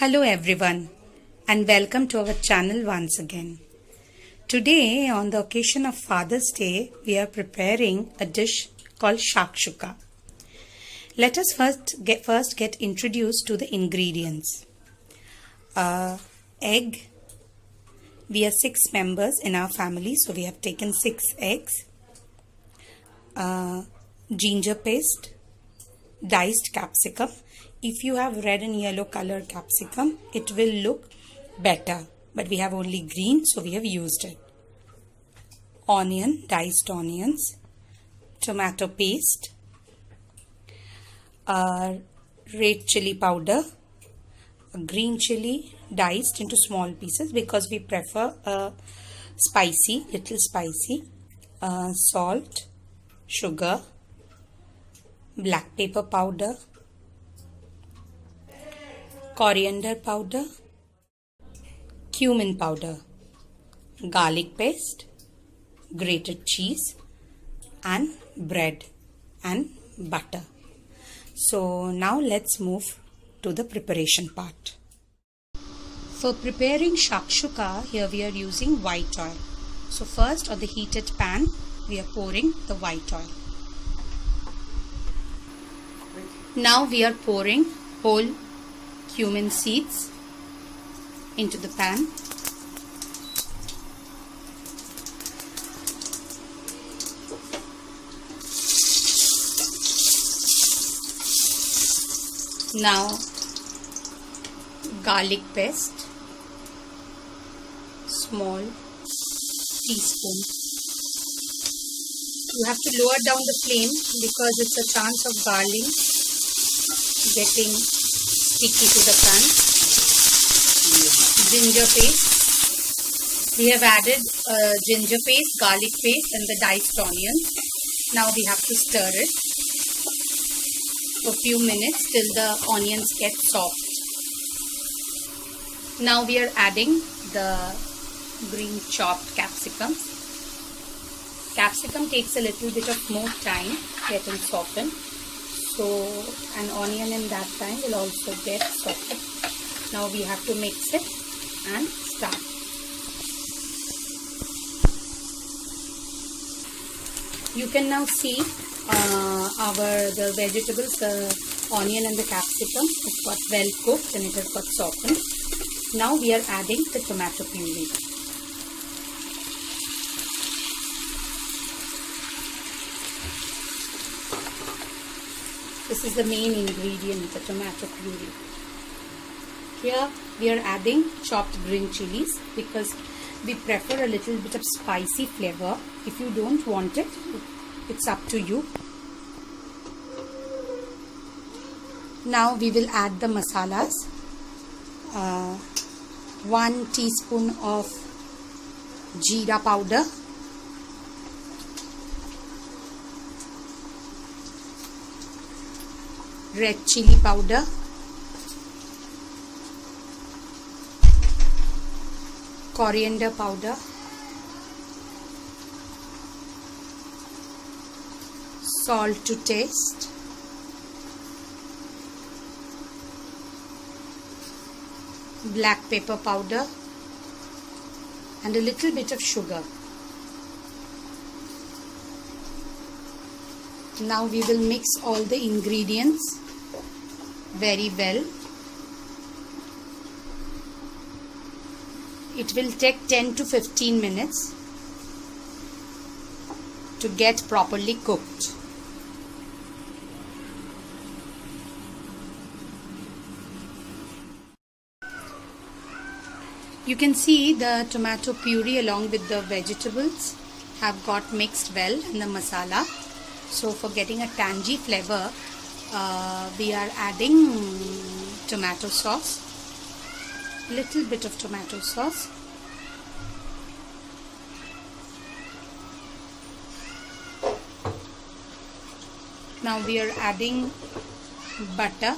Hello everyone and welcome to our channel once again. Today on the occasion of Father's Day we are preparing a dish called shakshuka. Let us first get introduced to the ingredients. Egg. We are 6 members in our family, so we have taken 6 eggs. Ginger paste, diced capsicum. If you have red and yellow color capsicum, it will look better, but we have only green, so we have used it. Onion, diced onions, tomato paste, red chili powder, green chili diced into small pieces because we prefer little spicy, salt, sugar, black pepper powder, coriander powder, cumin powder, garlic paste, grated cheese and bread and butter. So now let's move to the preparation part. For preparing shakshuka, here we are using white oil. So first on the heated pan we are pouring the white oil. Now we are pouring whole cumin seeds into the pan. Now garlic paste, small teaspoon. You have to lower down the flame because it's a chance of garlic getting sticky to the pan. Ginger paste. We have added ginger paste, garlic paste and the diced onions. Now we have to stir it for a few minutes till the onions get soft. Now we are adding the green chopped capsicum. Capsicum takes a little bit of more time getting softened. So an onion in that time will also get softened. Now we have to mix it and start. You can now see the vegetables, the onion and the capsicum, it's got well cooked and it has got softened. Now we are adding the tomato puree. This is the main ingredient, the tomato puree. Here we are adding chopped green chilies because we prefer a little bit of spicy flavor. If you don't want it, it's up to you. Now we will add the masalas. 1 teaspoon of jeera powder, red chili powder, coriander powder, salt to taste, black pepper powder and a little bit of sugar. Now we will mix all the ingredients very well. It will take 10 to 15 minutes to get properly cooked. You can see the tomato puree along with the vegetables have got mixed well in the masala. So for getting a tangy flavor, we are adding tomato sauce, little bit of tomato sauce, now we are adding butter,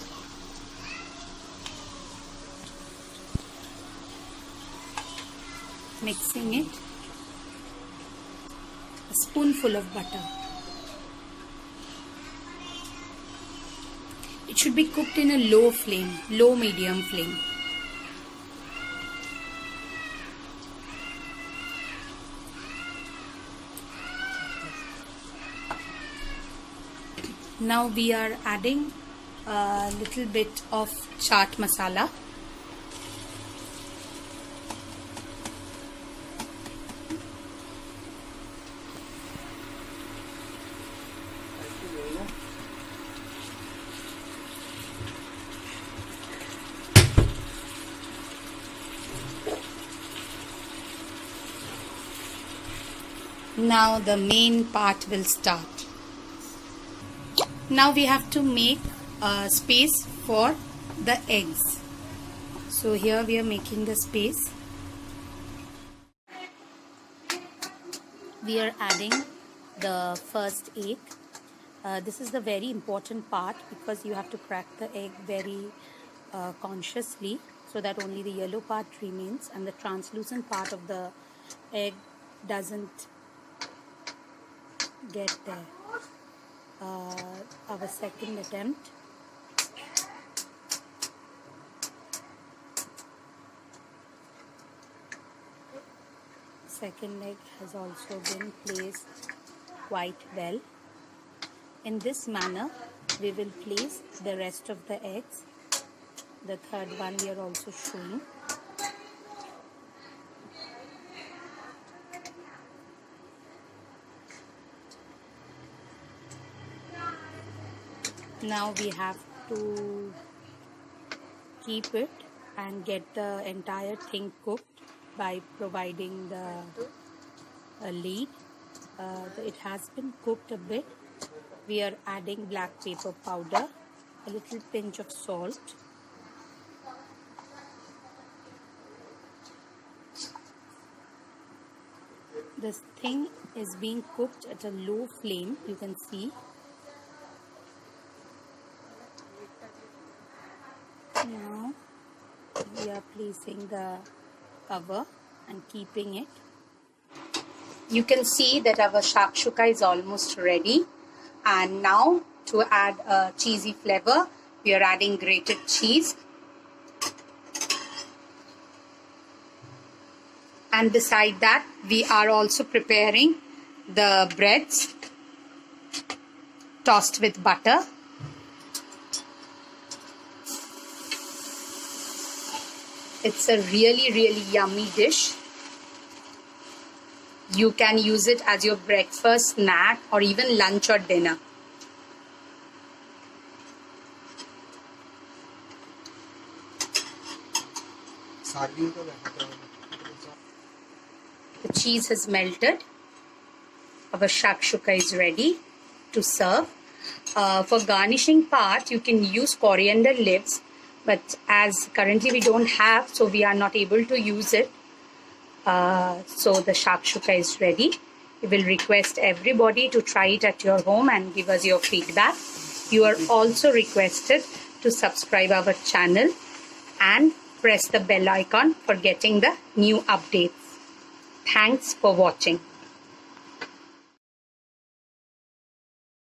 mixing it, a spoonful of butter. It should be cooked in a low flame, low medium flame. Now we are adding a little bit of chaat masala. Now the main part will start. Now we have to make a space for the eggs. So here we are making the space. We are adding the first egg. This is the very important part because you have to crack the egg very consciously so that only the yellow part remains and the translucent part of the egg doesn't get there. Our second attempt. Second egg has also been placed quite well. In this manner, we will place the rest of the eggs. The third one we are also showing. Now we have to keep it and get the entire thing cooked by providing the lid. It has been cooked a bit. We are adding black pepper powder, a little pinch of salt. This thing is being cooked at a low flame, you can see. Now we are placing the cover and keeping it. You can see that our shakshuka is almost ready. And now to add a cheesy flavor, we are adding grated cheese. And beside that, we are also preparing the breads tossed with butter. It's a really yummy dish. You can use it as your breakfast, snack, or even lunch or dinner. The cheese has melted. Our shakshuka is ready to serve. For garnishing part, you can use coriander leaves, but as currently we don't have, so we are not able to use it. So the shakshuka is ready. We will request everybody to try it at your home and give us your feedback. You are also requested to subscribe our channel and press the bell icon for getting the new updates. Thanks for watching.